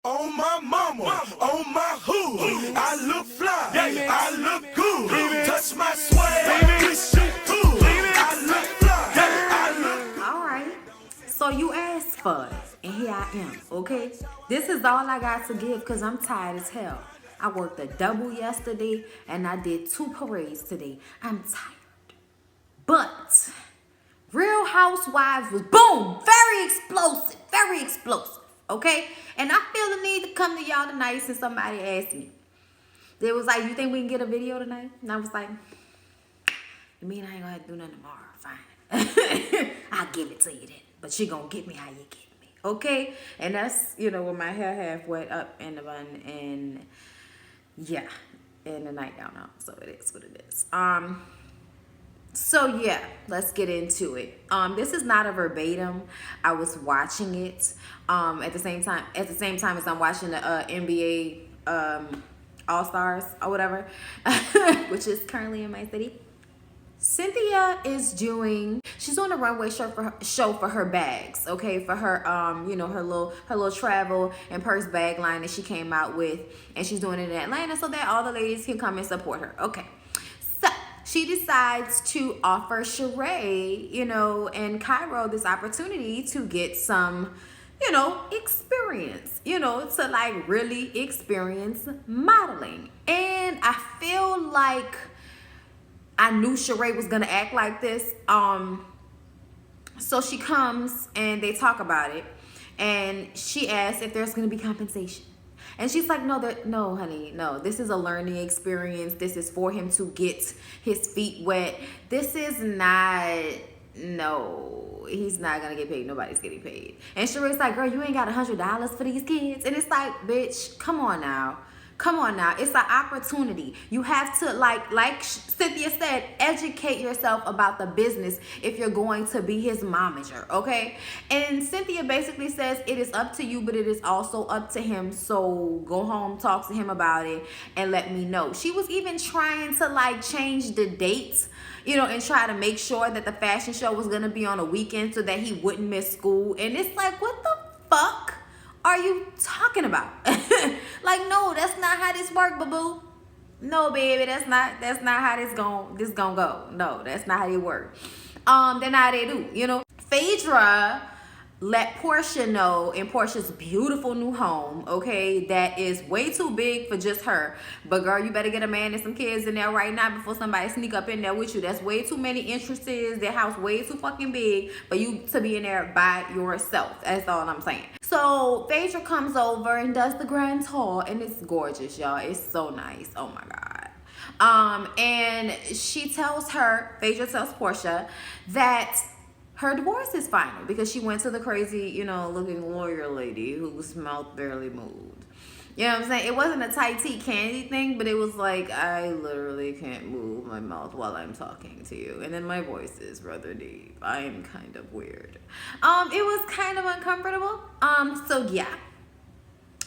On my mama, on my hood, I look fly, I look good, touch my swag, this shit cool, I look fly, I look good. All right, so you asked for it, and here I am, okay? This is all I got to give because I'm tired as hell. I worked a double yesterday, and I did 2 parades today. I'm tired. But Real Housewives was, boom, very explosive, okay? And I feel the need to come to y'all tonight since somebody asked me. They was like, you think we can get a video tonight? And I was like, you mean I ain't gonna have to do nothing tomorrow? Fine. I'll give it to you then. But you gonna get me how you get me, okay? And that's, with my hair half wet up in the bun and yeah, and the nightgown on. So it is what it is. So yeah, let's get into it. This is not a verbatim. I was watching it at the same time as I'm watching the NBA All Stars or whatever, which is currently in my city. Cynthia is she's doing a runway show for her bags, okay, for her her little travel and purse bag line that she came out with, and she's doing it in Atlanta so that all the ladies can come and support her. Okay. So she decides to offer Sheree, and Cairo this opportunity to get some, experience, to like really experience modeling. And I feel like I knew Sheree was gonna act like this. So she comes and they talk about it, and she asks if there's gonna be compensation. And she's like, no, honey, no. This is a learning experience. This is for him to get his feet wet. This is not, no, he's not gonna get paid. Nobody's getting paid. And Sheree's like, girl, you ain't got $100 for these kids. And it's like, bitch, come on now. It's an opportunity. You have to, like Cynthia said, educate yourself about the business if you're going to be his momager, okay? And Cynthia basically says it is up to you, but it is also up to him. So go home, talk to him about it, and let me know. She was even trying to change the dates, and try to make sure that the fashion show was gonna be on a weekend so that he wouldn't miss school. And it's like, what the fuck are you talking about? No, that's not how this work, boo-boo. No, baby, that's not how this gonna go. No, that's not how they work. Then how they do, Phaedra let Porsha know in Porsha's beautiful new home, okay, that is way too big for just her. But girl, you better get a man and some kids in there right now before somebody sneak up in there with you. That's way too many entrances. Their house way too fucking big for you to be in there by yourself. That's all I'm saying. So Phaedra comes over and does the grand tour, and it's gorgeous, y'all. It's so nice. Oh my God. And Phaedra tells Porsha that her divorce is final because she went to the crazy, looking lawyer lady whose mouth barely moved. You know what I'm saying? It wasn't a tight tea Kandi thing, but it was like, I literally can't move my mouth while I'm talking to you. And then my voice is rather deep. I am kind of weird. It was kind of uncomfortable. So yeah.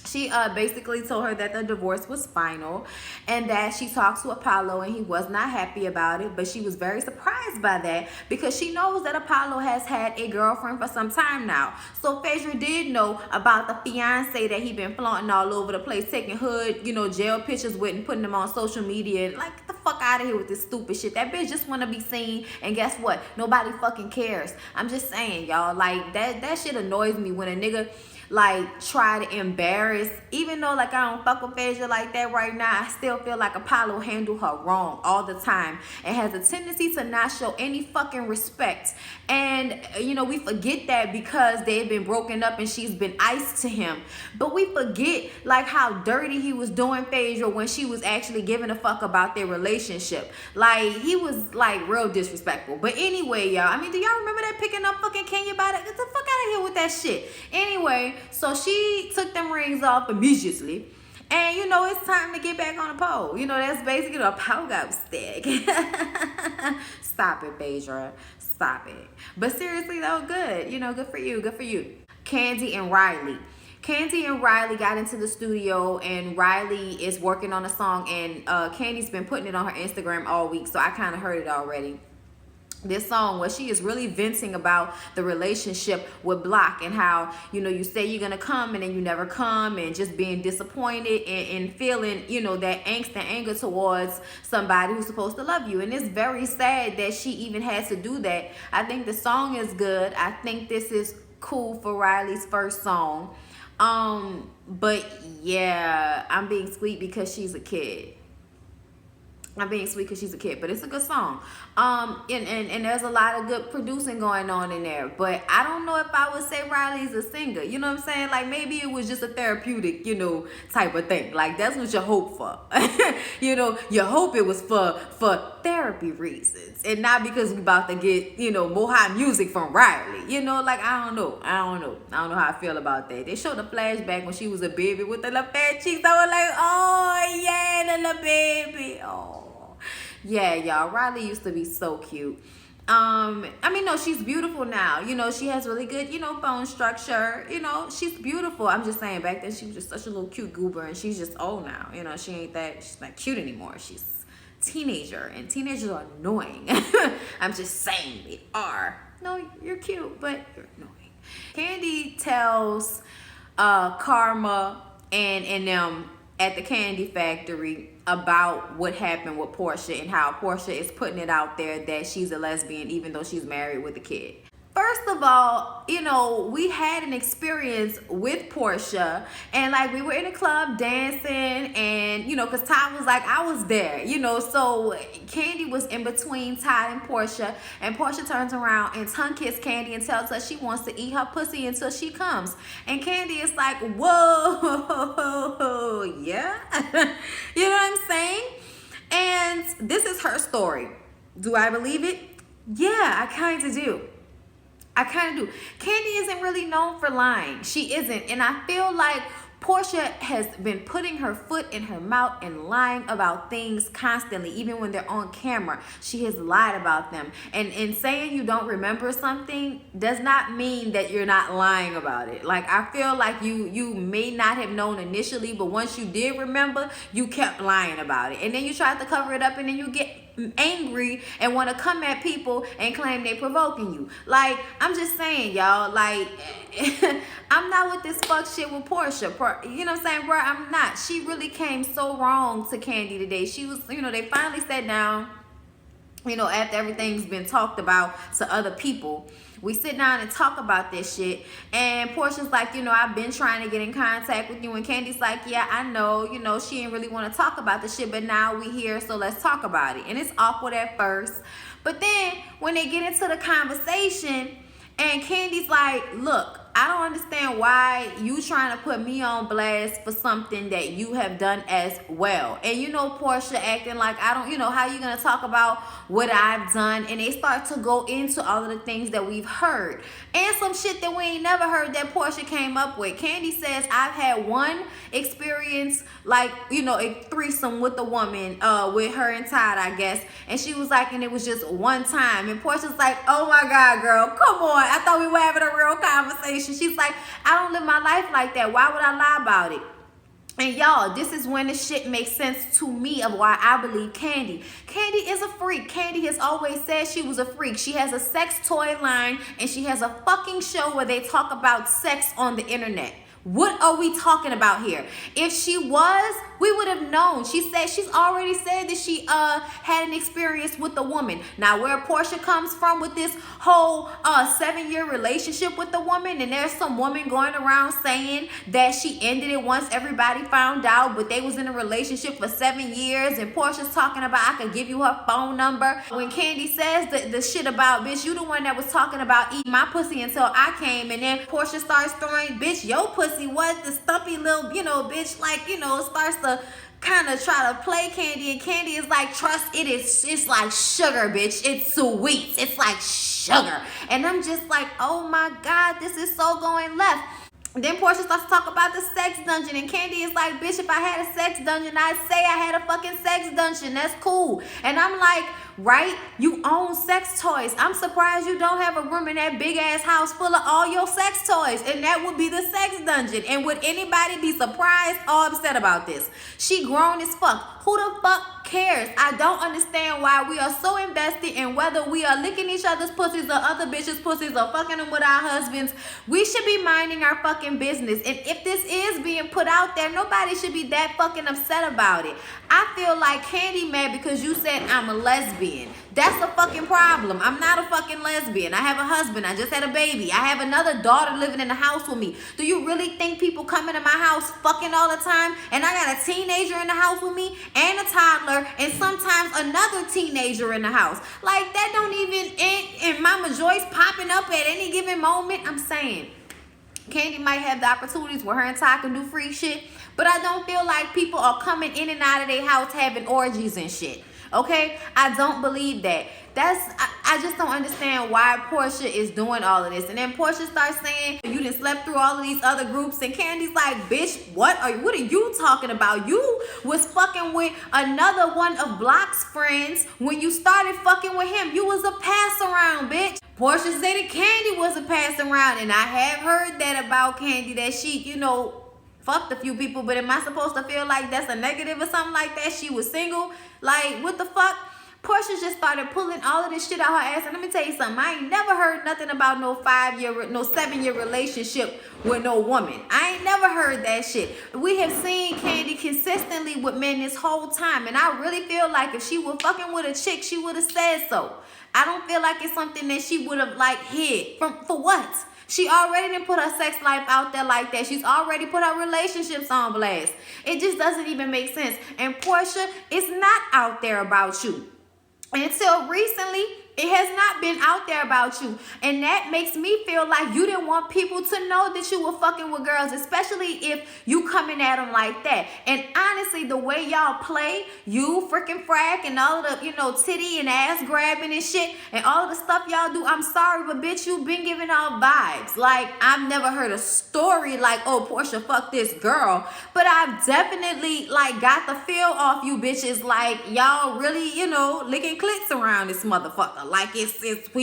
She basically told her that the divorce was final and that she talked to Apollo and he was not happy about it, but she was very surprised by that because she knows that Apollo has had a girlfriend for some time now. So Phaedra did know about the fiance that he been flaunting all over the place, taking hood, jail pictures with and putting them on social media. Like, get the fuck out of here with this stupid shit. That bitch just want to be seen, and guess what? Nobody fucking cares. I'm just saying, y'all, that shit annoys me when a nigga try to embarrass, even though I don't fuck with Phaedra like that right now. I still feel like Apollo handled her wrong all the time and has a tendency to not show any fucking respect. And we forget that because they've been broken up and she's been iced to him. But we forget how dirty he was doing Phaedra when she was actually giving a fuck about their relationship. He was real disrespectful. But anyway, y'all, do y'all remember that picking up fucking Kenya by that? Get the fuck out of here with that shit. Anyway, so she took them rings off immediately. And, it's time to get back on the pole. That's basically a pogo stick. Stop it, Phaedra. Stop it. But seriously, though, good. Good for you. Good for you. Kandi and Riley got into the studio, and Riley is working on a song, and Candy's been putting it on her Instagram all week, so I kind of heard it already. this song where she is really venting about the relationship with Block and how, you know, you say you're gonna come and then you never come, and just being disappointed and feeling, you know, that angst and anger towards somebody who's supposed to love you. And it's very sad that she even had to do that. I think the song is good. I think this is cool for Riley's first song. But yeah, I'm being sweet because she's a kid. I'm being sweet because she's a kid, but it's a good song. And there's a lot of good producing going on in there. But I don't know if I would say Riley's a singer. You know what I'm saying? Like, maybe it was just a therapeutic, you know, type of thing. Like, that's what you hope for. You know, you hope it was for therapy reasons and not because we about to get, you know, more hot music from Riley. You know, like, I don't know how I feel about that. They showed a flashback when she was a baby with the little fat cheeks. I was like, oh yeah, the little baby. Oh yeah, y'all, Riley used to be so cute. I mean, no, she's beautiful now. You know, she has really good, you know, bone structure. You know, she's beautiful. I'm just saying, back then she was just such a little cute goober, and she's just old now. You know, she's not cute anymore. She's a teenager, and teenagers are annoying. I'm just saying, they are. No, you're cute, but you're annoying. Kandi tells Karma and them at the candy factory about what happened with Porsha and how Porsha is putting it out there that she's a lesbian even though she's married with a kid. First of all, you know, we had an experience with Porsha, and like we were in a club dancing, and you know, because Todd was like, I was there, you know, so Kandi was in between Todd and Porsha turns around and tongue kiss Kandi and tells her she wants to eat her pussy until she comes. And Kandi is like, whoa, yeah. You know what I'm saying? And this is her story. Do I believe it? Yeah, I kind of do. I kind of do. Kandi isn't really known for lying. She isn't. And I feel like Porsha has been putting her foot in her mouth and lying about things constantly, even when they're on camera. She has lied about them. And saying you don't remember something does not mean that you're not lying about it. Like, I feel like you may not have known initially, but once you did remember, you kept lying about it. And then you tried to cover it up, and then you get angry and want to come at people and claim they provoking you. Like, I'm just saying, y'all, like, I'm not with this fuck shit with Porsha. You know what I'm saying, bro? I'm not. She really came so wrong to Kandi today. She was, you know, they finally sat down, you know, after everything's been talked about to other people. We sit down and talk about this shit, and Porsha's like, you know, I've been trying to get in contact with you, and Kandi's like, yeah, I know, you know, she didn't really want to talk about the shit, but now we here, so let's talk about it. And it's awkward at first, but then when they get into the conversation, and Kandi's like, look, I don't understand why you trying to put me on blast for something that you have done as well. And you know, Porsha acting like, I don't, you know, how you gonna talk about what I've done? And they start to go into all of the things that we've heard and some shit that we ain't never heard that Porsha came up with. Kandi says, I've had one experience, like, you know, a threesome with a woman, with her and Todd, I guess. And she was like, and it was just one time. And Porsha's like, oh my God, girl, come on. I thought we were having a real conversation. She's like, I don't live my life like that. Why would I lie about it? And y'all, this is when the shit makes sense to me of why I believe Kandi. Kandi is a freak. Kandi has always said she was a freak. She has a sex toy line, and she has a fucking show where they talk about sex on the internet. What are we talking about here? If she was, we would have known. She's already said that she had an experience with a woman. Now, where Porsha comes from with this whole 7-year relationship with a woman, and there's some woman going around saying that she ended it once everybody found out, but they was in a relationship for 7 years, and Porsha's talking about, I could give you her phone number. When Kandi says the shit about, bitch, you the one that was talking about eating my pussy until I came, and then Porsha starts throwing, bitch, your pussy was the stumpy little, you know, bitch, like, you know, starts to kind of try to play Kandi, and Kandi is like, trust, it's like sugar, bitch, it's sweet, it's like sugar. And I'm just like, oh my God, this is so going left. Then Porsha starts to talk about the sex dungeon, and Kandi is like, bitch, if I had a sex dungeon, I'd say I had a fucking sex dungeon. That's cool. And I'm like, right? You own sex toys. I'm surprised you don't have a room in that big ass house full of all your sex toys, and that would be the sex dungeon. And would anybody be surprised or upset about this? She grown as fuck. Who the fuck cares? I don't understand why we are so invested in whether we are licking each other's pussies or other bitches' pussies or fucking them with our husbands. We should be minding our fucking business. And if this is being put out there, nobody should be that fucking upset about it. I feel like Kandi mad because you said I'm a lesbian. That's a fucking problem. I'm not a fucking lesbian. I have a husband. I just had a baby. I have another daughter living in the house with me. Do you really think people come into my house fucking all the time? And I got a teenager in the house with me and a toddler and sometimes another teenager in the house. Like, that don't even and Mama Joyce popping up at any given moment. I'm saying Kandi might have the opportunities where her and Todd can do free shit, but I don't feel like people are coming in and out of their house having orgies and shit. Okay, I don't believe that. I just don't understand why Porsha is doing all of this. And then Porsha starts saying you done slept through all of these other groups, and Kandi's like, bitch, what are you talking about? You was fucking with another one of Block's friends when you started fucking with him. You was a pass around, bitch. Porsha said that Kandi was a pass around, and I have heard that about Kandi, that she, you know, fucked a few people, but am I supposed to feel like that's a negative or something like that? She was single? Like, what the fuck? Porsha just started pulling all of this shit out her ass. And let me tell you something. I ain't never heard nothing about no 7-year relationship with no woman. I ain't never heard that shit. We have seen Kandi consistently with men this whole time. And I really feel like if she was fucking with a chick, she would have said so. I don't feel like it's something that she would have, like, hid. For what? She already didn't put her sex life out there like that. She's already put her relationships on blast. It just doesn't even make sense. And Porsha is not out there about you. Until recently, it has not been out there about you. And that makes me feel like you didn't want people to know that you were fucking with girls, especially if you coming at them like that. And honestly, the way y'all play, you freaking frack and all of the, you know, titty and ass grabbing and shit and all of the stuff y'all do, I'm sorry, but bitch, you've been giving off vibes. Like, I've never heard a story like, oh, Porsha fuck this girl. But I've definitely, like, got the feel off you bitches like y'all really, you know, licking clits around this motherfucker. Like we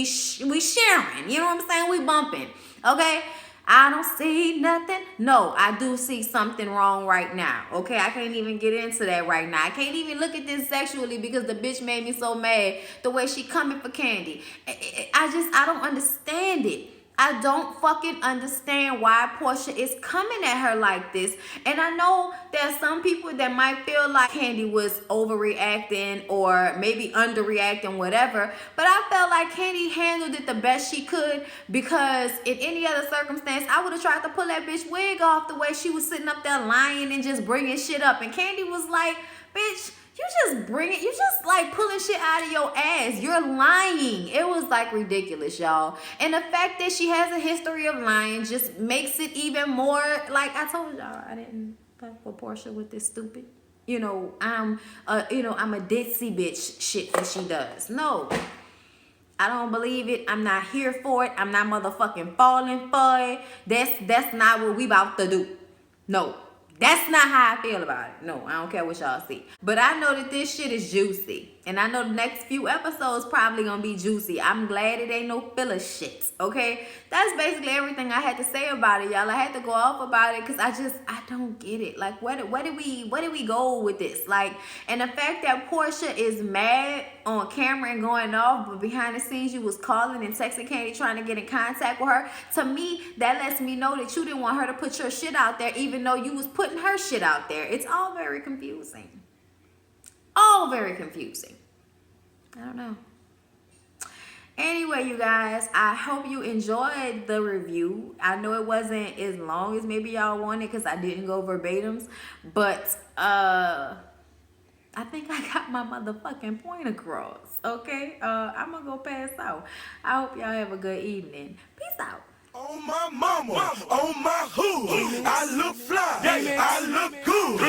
sharing, you know what I'm saying? We bumping, okay? I don't see nothing. No, I do see something wrong right now, okay? I can't even get into that right now. I can't even look at this sexually because the bitch made me so mad the way she coming for Kandi. I don't understand it. I don't fucking understand why Porsha is coming at her like this. And I know there's some people that might feel like Kandi was overreacting or maybe underreacting, whatever. But I felt like Kandi handled it the best she could, because in any other circumstance, I would have tried to pull that bitch wig off the way she was sitting up there lying and just bringing shit up. And Kandi was like, bitch, you just like pulling shit out of your ass. You're lying. It was like ridiculous, y'all. And the fact that she has a history of lying just makes it even more, like I told y'all, I didn't fuck with Porsha with this stupid, I'm a ditzy bitch shit that she does. No, I don't believe it. I'm not here for it. I'm not motherfucking falling for it. That's not what we about to do. No. That's not how I feel about it. No, I don't care what y'all see. But I know that this shit is juicy. And I know the next few episodes probably gonna be juicy. I'm glad it ain't no filler shit, okay? That's basically everything I had to say about it, y'all. I had to go off about it because I don't get it. Like, where did we go with this? Like, and the fact that Porsha is mad on camera and going off, but behind the scenes you was calling and texting Kandi trying to get in contact with her. To me, that lets me know that you didn't want her to put your shit out there, even though you was putting her shit out there. It's all very confusing. All very confusing. I don't know. Anyway, you guys, I hope you enjoyed the review. I know it wasn't as long as maybe y'all wanted because I didn't go verbatims, but I think I got my motherfucking point across, okay? I'm gonna go pass out. I hope y'all have a good evening. Peace out. On my mama, on my hood, I look fly, I look good.